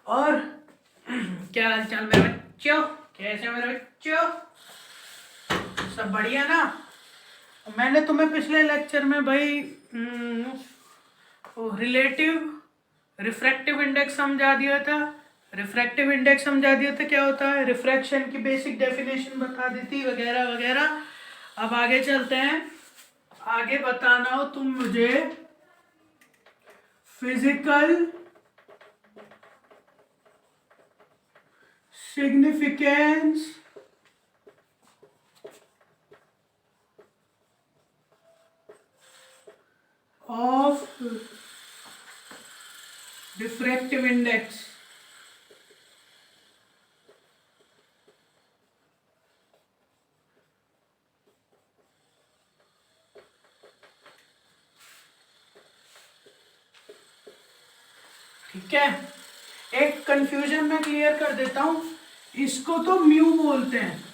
और क्या हाल चाल मेरे बच्चों, कैसे मेरे बच्चों, सब बढ़िया ना। मैंने तुम्हें पिछले लेक्चर में भाई रिलेटिव रिफ्रैक्टिव इंडेक्स समझा दिया था। क्या होता है, रिफ्रैक्शन की बेसिक डेफिनेशन बता दी थी वगैरह वगैरह। अब आगे चलते हैं। आगे बताना हो तुम मुझे physical significance of refractive index. ठीक है, एक कंफ्यूजन मैं क्लियर कर देता हूं। इसको तो म्यू बोलते हैं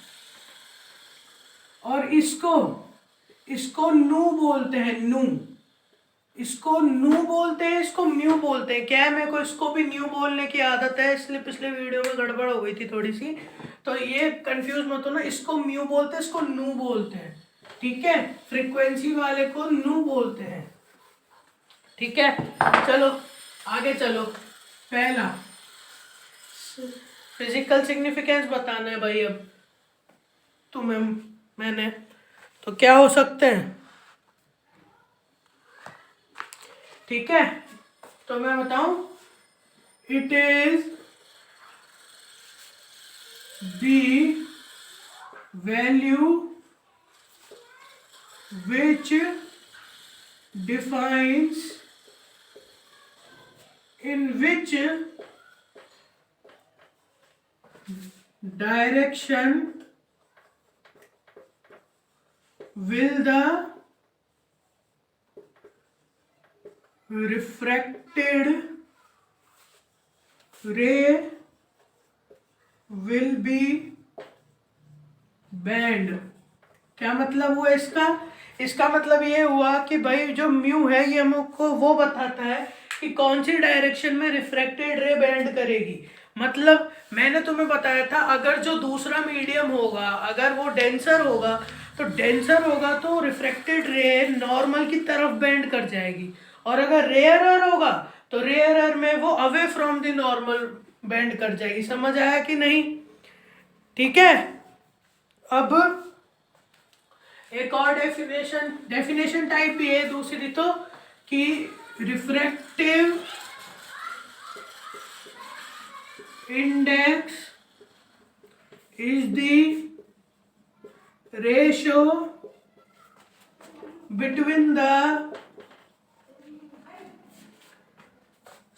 और इसको नू बोलते हैं, नू। इसको नू बोलते हैं, इसको म्यू बोलते हैं। क्या है, मेरे को इसको भी न्यू बोलने की आदत है, इसलिए पिछले वीडियो में गड़बड़ हो गई थी थोड़ी सी, तो ये कंफ्यूज मत हो ना। इसको म्यू बोलते हैं, इसको नू बोलते हैं। ठीक है, फ्रीक्वेंसी वाले को नू बोलते हैं। ठीक है, चलो आगे चलो। पहला फिजिकल सिग्निफिकेंस बताना है भाई अब तुम्हें मैंने, तो क्या हो सकते हैं। ठीक है, तो मैं बताऊं, it is the value which defines in which direction will the refracted ray will be bend। क्या मतलब हुआ इसका मतलब ये हुआ कि भाई जो म्यू है ये हमको वो बताता है कि कौन सी डायरेक्शन में रिफ्रैक्टेड रे बेंड करेगी। मतलब मैंने तुम्हें बताया था, अगर जो दूसरा मीडियम होगा अगर वो डेंसर होगा तो रिफ्रैक्टेड रे नॉर्मल की तरफ बेंड कर जाएगी, और अगर रेयरर होगा तो रेयरर में वो away from the normal bend कर जाएगी। समझ आया कि नहीं। ठीक है, अब एक और डेफिनेशन टाइप भी है दूसरी, तो कि refractive index is the ratio between the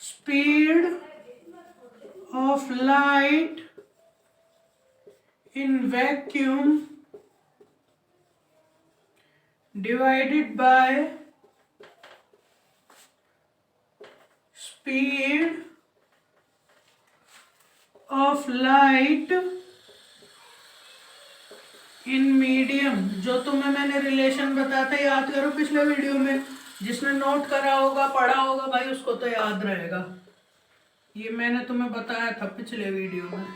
speed of light in vacuum divided by speed of light in medium। जो तुम्हें मैंने रिलेशन बताया था, याद करो पिछले वीडियो में, जिसने नोट करा होगा पढ़ा होगा भाई उसको तो याद रहेगा। ये मैंने तुम्हें बताया था पिछले वीडियो में।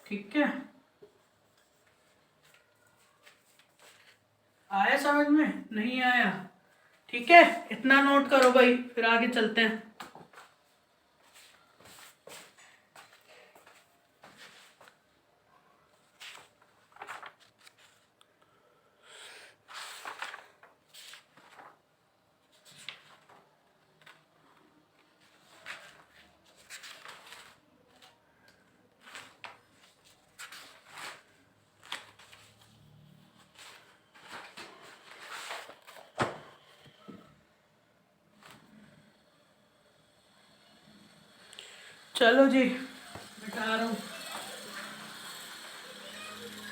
ठीक है, आया समझ में, नहीं आया। ठीक है, इतना नोट करो भाई, फिर आगे चलते हैं। चलो जी, बिठा रहा हूं।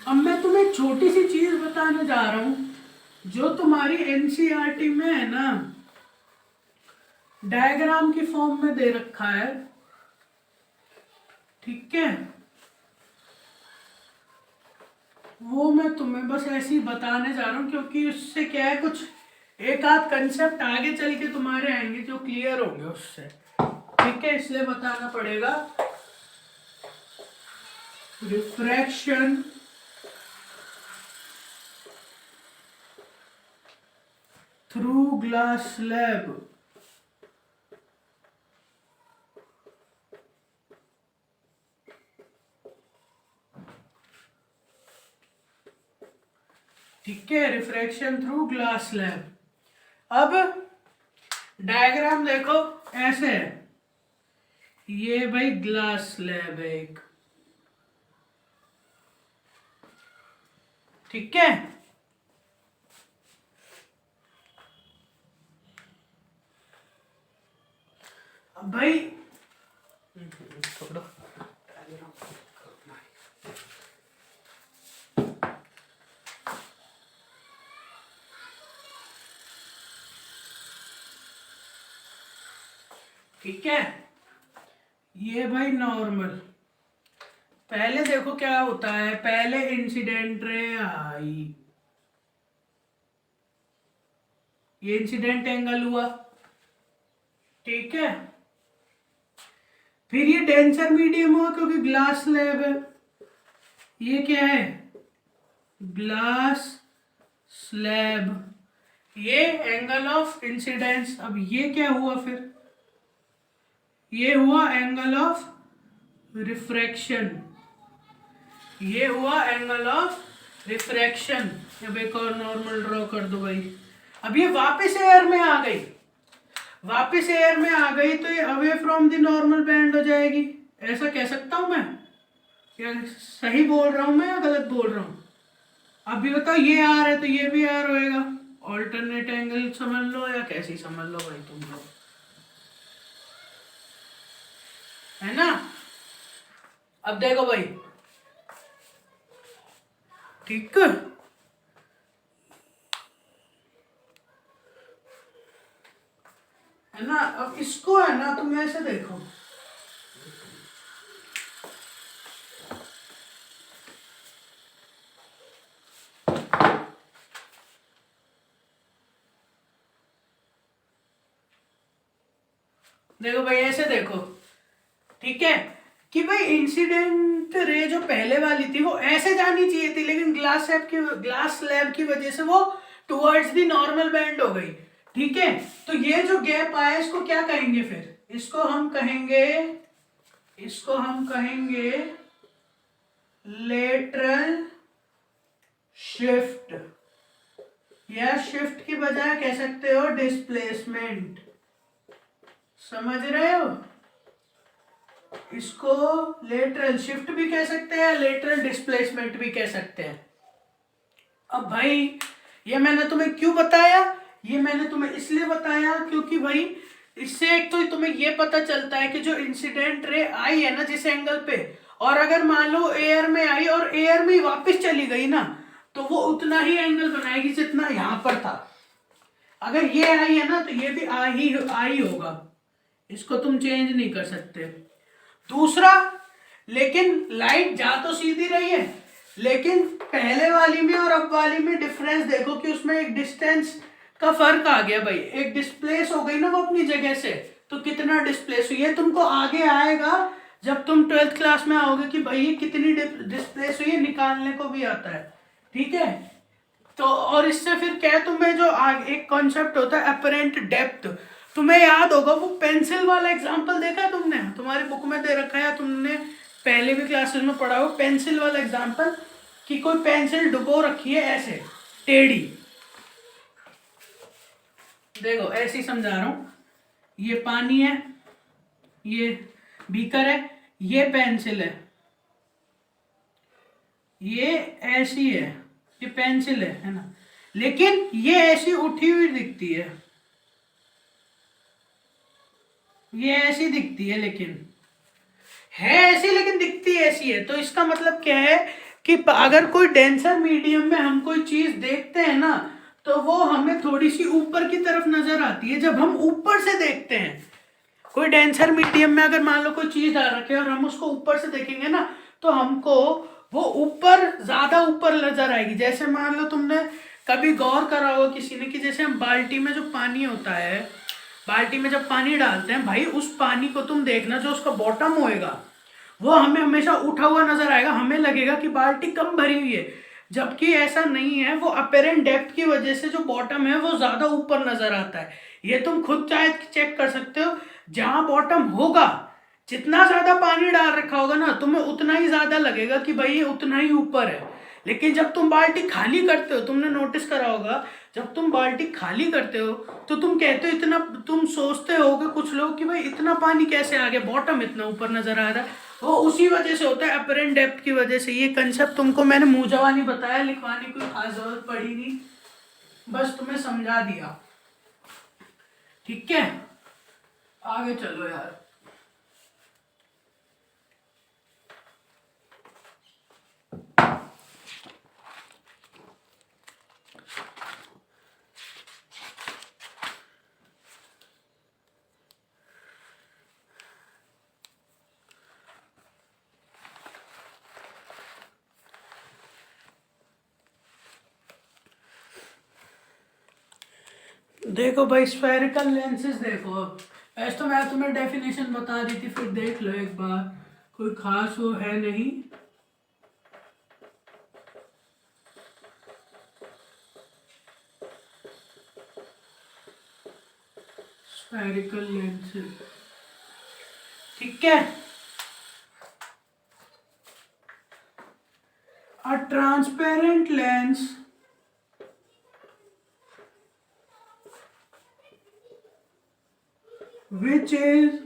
अब मैं तुम्हें छोटी सी चीज बताने जा रहा हूं जो तुम्हारी एनसीईआरटी में है ना, डायग्राम की फॉर्म में दे रखा है। ठीक है, वो मैं तुम्हें बस ऐसे ही बताने जा रहा हूं, क्योंकि उससे क्या है, कुछ एक आध कंसेप्ट आगे चल के तुम्हारे आएंगे जो क्लियर होंगे उससे। ठीक है, इसलिए बताना पड़ेगा रिफ्रैक्शन थ्रू ग्लास स्लैब। ठीक है, रिफ्रैक्शन थ्रू ग्लास स्लैब। अब डायग्राम देखो, ऐसे है, ये भाई ग्लास स्लैब है एक, ठीक है। अब भाई थोड़ा ठीक है, ये भाई नॉर्मल। पहले देखो क्या होता है, पहले इंसिडेंट रे आई, ये इंसिडेंट एंगल हुआ, ठीक है। फिर ये डेंसर मीडियम हुआ क्योंकि ग्लास स्लैब है, ये क्या है, ग्लास स्लैब, ये एंगल ऑफ इंसिडेंस। अब ये क्या हुआ, फिर ये हुआ एंगल ऑफ रिफ्रैक्शन, ये हुआ एंगल ऑफ रिफ्रैक्शन। अब एक और नॉर्मल ड्रॉ कर दो भाई। अब ये वापस एयर में आ गई, वापस एयर में आ गई तो ये away from the normal band हो जाएगी। ऐसा कह सकता हूं मैं, या सही बोल रहा हूं मैं या गलत बोल रहा हूं? अभी बताओ, ये आर है तो ये भी आर होएगा। ऑल्टरनेट एंगल समझ लो या कैसी समझ लो भाई तुम लोग, है ना। अब देखो भाई, ठीक है ना। अब इसको है ना, तुम ऐसे देखो, देखो भाई ऐसे देखो, ठीक है, कि भाई इंसिडेंट रे जो पहले वाली थी वो ऐसे जानी चाहिए थी, लेकिन ग्लास स्लैब की वजह से वो टुवर्ड्स द नॉर्मल बैंड हो गई, ठीक है। तो ये जो गैप आया इसको क्या कहेंगे फिर, इसको हम कहेंगे लेटरल शिफ्ट, या शिफ्ट की बजाय कह सकते हो डिस्प्लेसमेंट, समझ रहे हो। इसको लेटरल शिफ्ट भी कह सकते हैं, लेटरल डिस्प्लेसमेंट भी कह सकते हैं। अब भाई ये मैंने तुम्हें क्यों बताया, ये मैंने तुम्हें इसलिए बताया क्योंकि भाई इससे एक तो तुम्हें ये पता चलता है कि जो इंसिडेंट रे आई है ना जिस एंगल पे, और अगर मान लो एयर में आई और एयर में वापस चली गई ना, तो वो उतना ही एंगल बनाएगी जितना यहां पर था। अगर ये आई है ना तो ये भी आई होगा, इसको तुम चेंज नहीं कर सकते। दूसरा, लेकिन लाइट जा तो सीधी रही है, लेकिन पहले वाली में और अब वाली में डिफरेंस देखो कि उसमें एक डिस्टेंस का फर्क आ गया भाई, एक डिस्प्लेस हो गई ना वो अपनी जगह से। तो कितना डिस्प्लेस हुई है तुमको आगे आएगा जब तुम 12th क्लास में आओगे कि भाई ये कितनी डिस्प्लेस हुई है, निकालने को भी आता है, ठीक है। तो और इससे फिर क्या, तुम्हें जो आगे एक कॉन्सेप्ट होता है अपरेंट डेप्थ, तुम्हें याद होगा वो पेंसिल वाला एग्जांपल देखा है तुमने, तुम्हारी बुक में दे रखा है, तुमने पहले भी क्लासेस में पढ़ा हो पेंसिल वाला एग्जांपल, कि कोई पेंसिल डुबो रखी है ऐसे टेढ़ी, देखो ऐसे ही समझा रहा हूं, ये पानी है, ये बीकर है, ये पेंसिल है, ये ऐसी है, ये पेंसिल है ना, लेकिन ये ऐसी उठी हुई दिखती है, ये ऐसी दिखती है, लेकिन है ऐसी लेकिन दिखती ऐसी है। तो इसका मतलब क्या है कि अगर कोई डेंसर मीडियम में हम कोई चीज देखते हैं ना, तो वो हमें थोड़ी सी ऊपर की तरफ नजर आती है जब हम ऊपर से देखते हैं। कोई डेंसर मीडियम में अगर मान लो कोई चीज आ रखी है और हम उसको ऊपर से देखेंगे ना, तो हमको वो ऊपर ज्यादा ऊपर नजर आएगी। जैसे मान लो तुमने कभी गौर करा होगा किसी ने कि जैसे हम बाल्टी में जो पानी होता है बाल्टी में जब पानी डालते हैं भाई, उस पानी को तुम देखना, जो उसका बॉटम होएगा वो हमें हमेशा उठा हुआ नजर आएगा, हमें लगेगा कि बाल्टी कम भरी हुई है, जबकि ऐसा नहीं है। वो अपेरेंट डेप्थ की वजह से जो बॉटम है वो ज्यादा ऊपर नजर आता है। ये तुम खुद चाहे चेक कर सकते हो, जहां बॉटम होगा, जितना ज्यादा पानी डाल रखा होगा ना, तुम्हें उतना ही ज्यादा लगेगा कि भाई ये उतना ही ऊपर है। लेकिन जब तुम बाल्टी खाली करते हो, तुमने नोटिस करा होगा, जब तुम बाल्टी खाली करते हो तो तुम कहते हो इतना, तुम सोचते होगे कुछ लोग कि भाई इतना पानी कैसे आ गया, बॉटम इतना ऊपर नजर आ रहा है। वो उसी वजह से होता है, अपरेंट डेप्थ की वजह से। ये कंसेप्ट तुमको मैंने मुंह जवानी बताया, लिखवाने की कोई खास जरूरत पड़ी नहीं, बस तुम्हें समझा दिया। ठीक है, आगे चलो यार। देखो भाई, स्फेरिकल लेंसेज देखो, ऐसे तो मैं तुम्हें डेफिनेशन बता दी थी, फिर देख लो एक बार, कोई खास वो है नहीं। स्फेरिकल लेंसेज, ठीक है। A transparent lens which is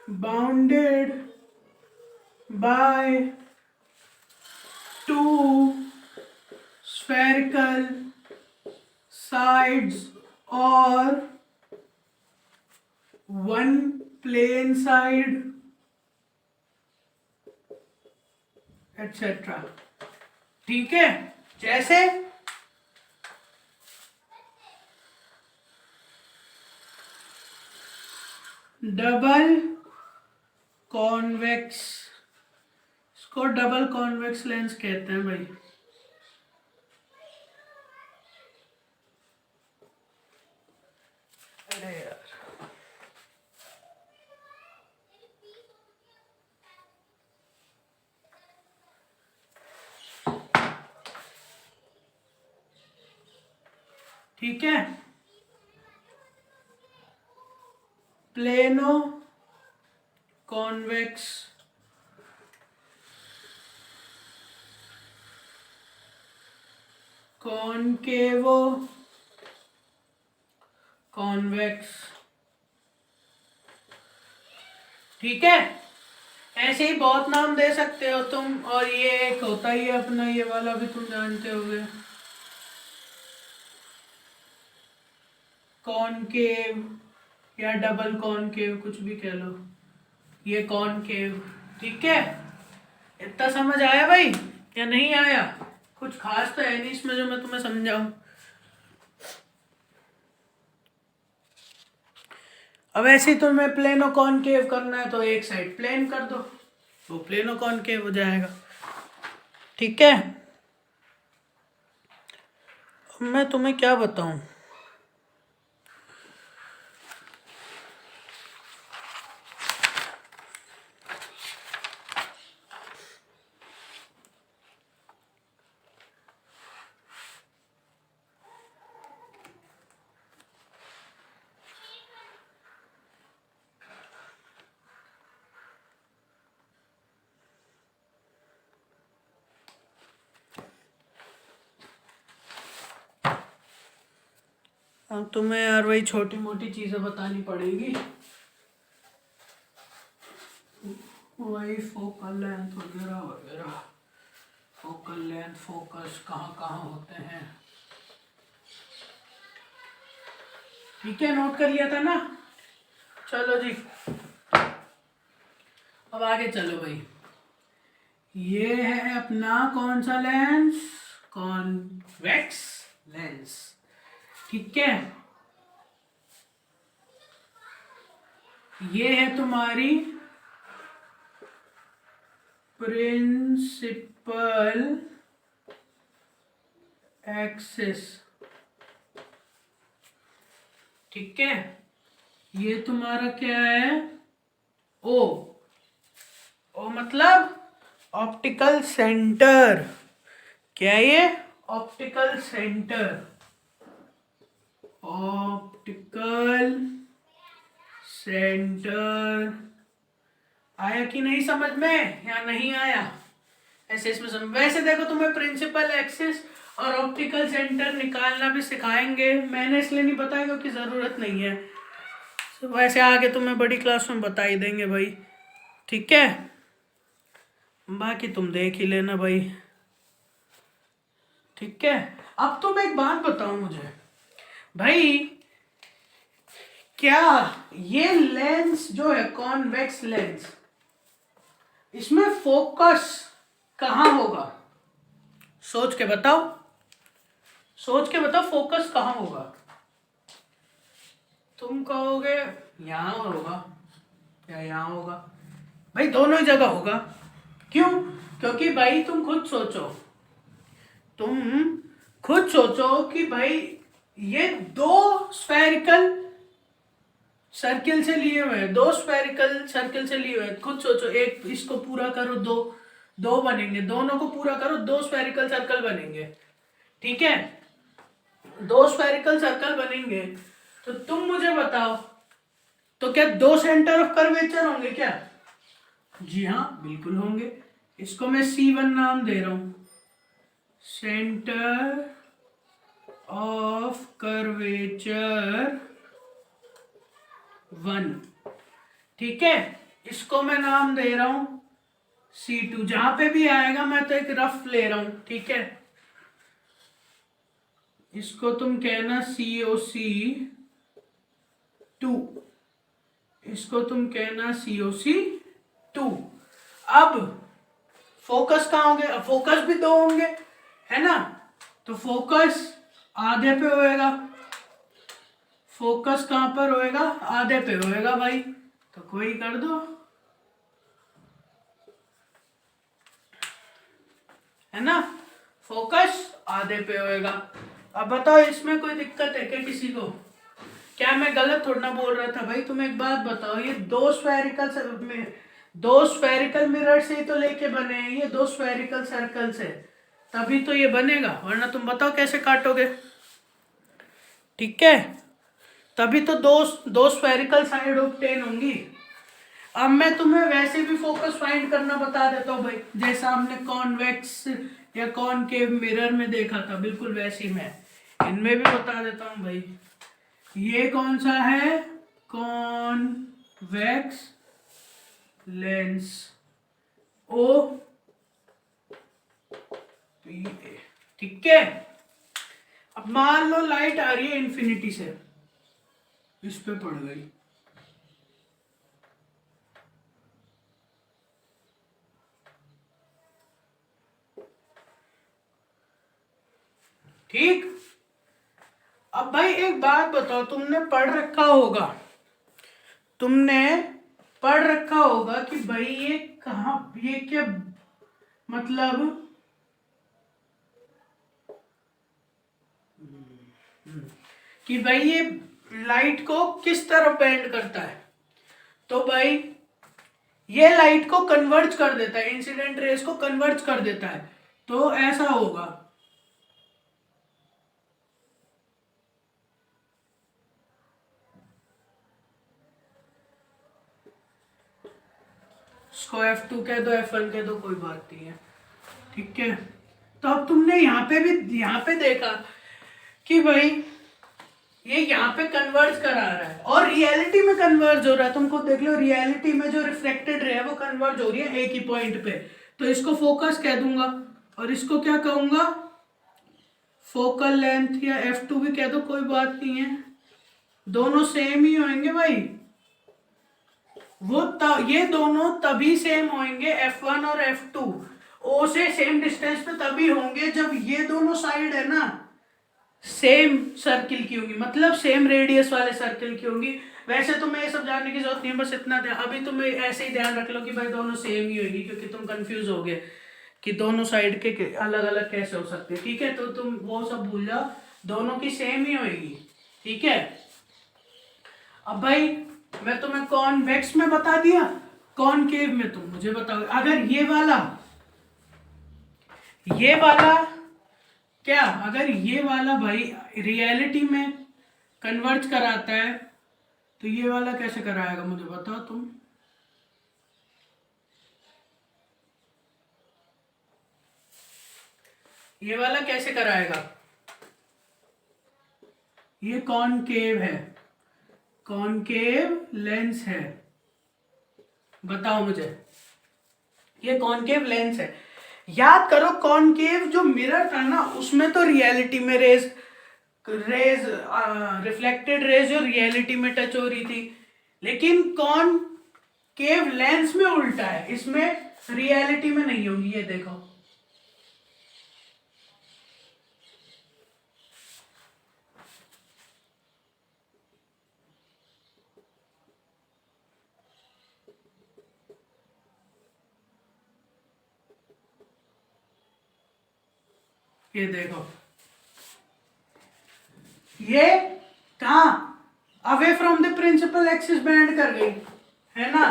bounded by two spherical sides or one plane side, etc. ठीक है, जैसे डबल कॉन्वेक्स, इसको डबल कॉन्वेक्स लेंस कहते हैं भाई। अरे यार, ठीक है। प्लेनो कॉन्वेक्स, कॉनकेवो कॉन्वेक्स, ठीक है। ऐसे ही बहुत नाम दे सकते हो तुम, और ये एक होता ही है अपना, ये वाला भी तुम जानते होगे, कॉनकेव या डबल कॉनकेव, कुछ भी कह लो, ये कॉनकेव, ठीक है। इतना समझ आया भाई या नहीं आया? कुछ खास तो है नहीं इसमें जो मैं तुम्हें समझाऊं। अब ऐसे ही तुम्हें प्लेनो कॉनकेव करना है तो एक साइड प्लेन कर दो, वो प्लेनो कॉनकेव हो जाएगा, ठीक है। अब मैं तुम्हें क्या बताऊं, अब तुम्हें यार वही छोटी मोटी चीजें बतानी पड़ेगी, वही फोकल लेंथ वगैरह वगैरह, फोकल लेंथ, फोकस कहाँ कहाँ होते हैं, ठीक है। नोट कर लिया था ना? चलो जी, अब आगे चलो भाई। ये है अपना कौन सा लेंस? कॉन्वेक्स लेंस, ठीक है। ये है तुम्हारी प्रिंसिपल एक्सिस, ठीक है, ये तुम्हारा क्या है, ओ। ओ मतलब ऑप्टिकल सेंटर। क्या है ये, ऑप्टिकल सेंटर। ऑप्टिकल सेंटर आया कि नहीं समझ में, या नहीं आया? ऐसे इसमें समझ। वैसे देखो तुम्हें प्रिंसिपल एक्सिस और ऑप्टिकल सेंटर निकालना भी सिखाएंगे, मैंने इसलिए नहीं बताया क्योंकि जरूरत नहीं है, तो वैसे आगे तुम्हें बड़ी क्लास में बता ही देंगे भाई। ठीक है, बाकी तुम देख ही लेना भाई। ठीक है, अब तुम एक बात बताओ मुझे भाई, क्या ये लेंस जो है कॉन्वेक्स लेंस, इसमें फोकस कहां होगा? सोच के बताओ, सोच के बताओ, फोकस कहां होगा? तुम कहोगे यहां होगा या यहां होगा। भाई दोनों ही जगह होगा। क्यों? क्योंकि भाई तुम खुद सोचो, तुम खुद सोचो कि भाई ये दो स्फेरिकल सर्किल से लिए हुए हैं, दो स्फेरिकल सर्किल से लिए हुए हैं। खुद सोचो, एक इसको पूरा करो, दो बनेंगे, दोनों को पूरा करो, दो स्फेरिकल सर्कल बनेंगे। ठीक है, दो स्फेरिकल सर्कल बनेंगे, तो तुम मुझे बताओ, तो क्या दो सेंटर ऑफ कर्वेचर होंगे क्या? जी हाँ, बिल्कुल होंगे। इसको मैं C1 नाम दे रहा हूं, सेंटर ऑफ कर्वेचर 1। ठीक है, इसको मैं नाम दे रहा हूं C2। जहां पे भी आएगा मैं तो एक रफ ले रहा हूं। ठीक है, इसको तुम कहना COC2, इसको तुम कहना COC2। अब फोकस कहाँ होंगे? अब फोकस भी दो होंगे, है ना, तो फोकस आधे पे होएगा। फोकस कहां पर होएगा? आधे पे होएगा भाई, तो कोई कर दो, है ना, फोकस आधे पे होएगा। अब बताओ इसमें कोई दिक्कत है क्या किसी को? क्या मैं गलत थोड़ा ना बोल रहा था भाई? तुम एक बात बताओ, ये दो स्फेरिकल मिरर से ही तो लेके बने हैं, ये दो स्फेरिकल सर्कल से, तभी तो ये बनेगा, वरना तुम बताओ कैसे काटोगे? ठीक है, तभी तो दो स्फेरिकल साइड ऑब्टेन होंगी। अब मैं तुम्हें वैसे भी फोकस फाइंड करना बता देता हूँ भाई, जैसा हमने कॉन्वेक्स या कॉनकेव मिरर में देखा था, बिल्कुल वैसे ही मैं इनमें भी बता देता हूँ भाई। ये कौन सा है? Convex lens, O P A. ठीक है, अब मान लो लाइट आ रही है इन्फिनिटी से, इस पे पड़ गई, ठीक। अब भाई एक बात बताओ, तुमने पढ़ रखा होगा, तुमने पढ़ रखा होगा कि भाई ये कहां, ये क्या मतलब, कि भाई ये लाइट को किस तरफ बेंड करता है, तो भाई ये लाइट को कन्वर्ज कर देता है, इंसिडेंट रेस को कन्वर्ज कर देता है, तो ऐसा होगा। इसको F2 कह दो, F1 कह दो, कोई बात नहीं है। ठीक है, तो अब तुमने यहाँ पे भी यहाँ पे देखा कि भाई ये यहाँ पे कन्वर्ज करा रहा है और रियलिटी में कन्वर्ज हो रहा है। तुम खुद देख लो, रियलिटी में जो रिफ्लेक्टेड रे है वो कन्वर्ज हो रही है एक ही पॉइंट पे, तो इसको फोकस कह दूंगा और इसको क्या कहूंगा? फोकल लेंथ, या F2 भी कह दो, कोई बात नहीं है, दोनों सेम ही होंगे भाई। ये दोनों तभी सेम होंगे, F1 और F2 O से सेम डिस्टेंस पे तभी होंगे जब ये दोनों साइड है ना सेम सर्किल की होंगी, मतलब सेम रेडियस वाले सर्किल की होंगी। वैसे तुम्हें ये सब जानने की जरूरत नहीं है, बस इतना अभी तुम्हें ऐसे ही ध्यान रख लो कि भाई दोनों सेम ही होगी, क्योंकि तुम कंफ्यूज हो गए कि दोनों साइड के अलग अलग कैसे हो सकते हैं। ठीक है, तो तुम वो सब भूल जाओ, दोनों की सेम ही होगी। ठीक है, अब भाई मैं तुम्हें कॉन्वेक्स में बता दिया, कॉनकेव में तुम मुझे बताओ। अगर ये वाला क्या, अगर ये वाला भाई रियलिटी में कन्वर्ट कराता है तो ये वाला कैसे कराएगा मुझे बताओ तुम। ये वाला कैसे कराएगा? ये कॉनकेव है, कॉनकेव लेंस है, बताओ मुझे। ये कॉनकेव लेंस है। याद करो कॉनकेव जो मिरर था ना उसमें तो रियलिटी में रेज रिफ्लेक्टेड रेज जो रियलिटी में टच हो रही थी, लेकिन कॉनकेव लेंस में उल्टा है, इसमें रियलिटी में नहीं होगी। ये देखो, ये देखो, ये कहां away from the principal axis bend कर गई है ना।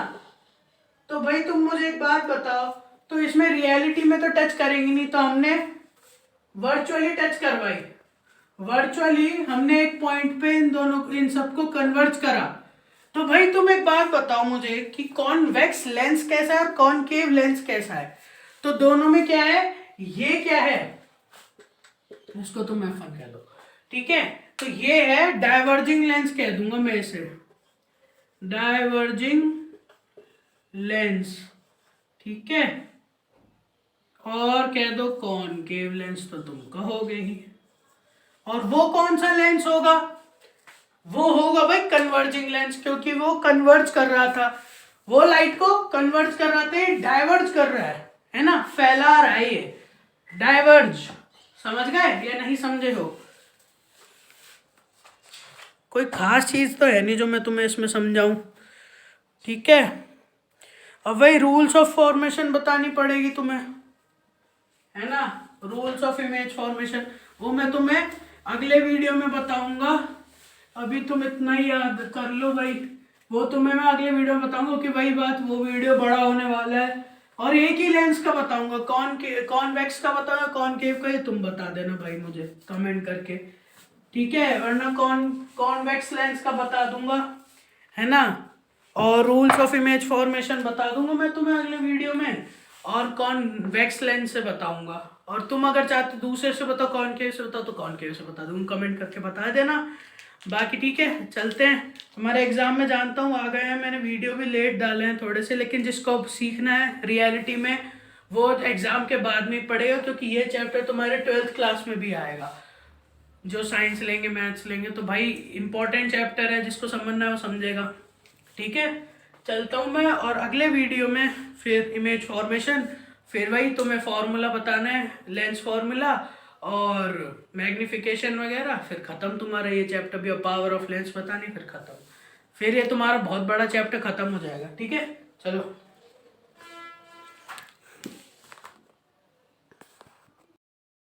तो भाई तुम मुझे एक बात बताओ, तो इसमें रियलिटी में तो टच करेंगी नहीं, तो हमने वर्चुअली टच करवाई, वर्चुअली हमने एक पॉइंट पे इन सबको कन्वर्ज करा। तो भाई तुम एक बात बताओ मुझे कि कॉन्वेक्स लेंस कैसा है और कॉनकेव लेंस कैसा है। तो दोनों में क्या है, ये क्या है, इसको तुम F1 कह दो, ठीक है। तो ये है डाइवर्जिंग लेंस, कह दूंगा मैं इसे डाइवर्जिंग लेंस, ठीक है। और कह दो कॉनकेव लेंस, तो तुम कहोगे ही। और वो कौन सा लेंस होगा? वो होगा भाई कन्वर्जिंग लेंस, क्योंकि वो कन्वर्ज कर रहा था, वो लाइट को कन्वर्ज कर रहा था, डाइवर्ज कर रहा है ना, फैला रहा है ये, डाइवर्ज। समझ गए या नहीं समझे हो? कोई खास चीज तो है नहीं जो मैं तुम्हें इसमें समझाऊं, ठीक है। अब वही रूल्स ऑफ फॉर्मेशन बतानी पड़ेगी तुम्हें, है ना, रूल्स ऑफ इमेज फॉर्मेशन, वो मैं तुम्हें अगले वीडियो में बताऊंगा। अभी तुम इतना ही याद कर लो भाई, वो तुम्हें मैं अगले वीडियो में बताऊंगा कि वही बात, वो वीडियो बड़ा होने वाला है। और एक ही लेंस का बताऊंगा, कॉन्वेक्स का बताऊंगा, कॉनकेव का, ये तुम बता देना भाई मुझे कमेंट करके, ठीक है। वरना कॉन्वेक्स लेंस का बता दूंगा, है ना। और रूल्स ऑफ इमेज फॉर्मेशन बता दूंगा मैं तुम्हें अगले वीडियो में, और कॉन्वेक्स लेंस से बताऊंगा। और तुम अगर चाहते दूसरे से बताओ, कॉनकेव से बताओ, तो कॉनकेव से बता दूंगा, कमेंट करके बता देना। बाकी ठीक है, चलते हैं। हमारे एग्जाम में जानता हूँ आ गए हैं, मैंने वीडियो भी लेट डाले हैं थोड़े से, लेकिन जिसको सीखना है रियलिटी में वो एग्जाम के बाद में पढ़ेगा, क्योंकि ये चैप्टर तुम्हारे 12th क्लास में भी आएगा। जो साइंस लेंगे, मैथ्स लेंगे, तो भाई इंपॉर्टेंट चैप्टर है, जिसको समझना है वो समझेगा, ठीक है। चलता हूँ मैं, और अगले वीडियो में फिर इमेज फॉर्मेशन, फिर वही तुम्हें फॉर्मूला बताना है, लेंस फॉर्मूला और मैग्निफिकेशन वगैरह, फिर ख़त्म तुम्हारा ये चैप्टर भी, और पावर ऑफ लेंस बतानी, फिर ख़त्म। फिर ये तुम्हारा बहुत बड़ा चैप्टर ख़त्म हो जाएगा, ठीक है। चलो।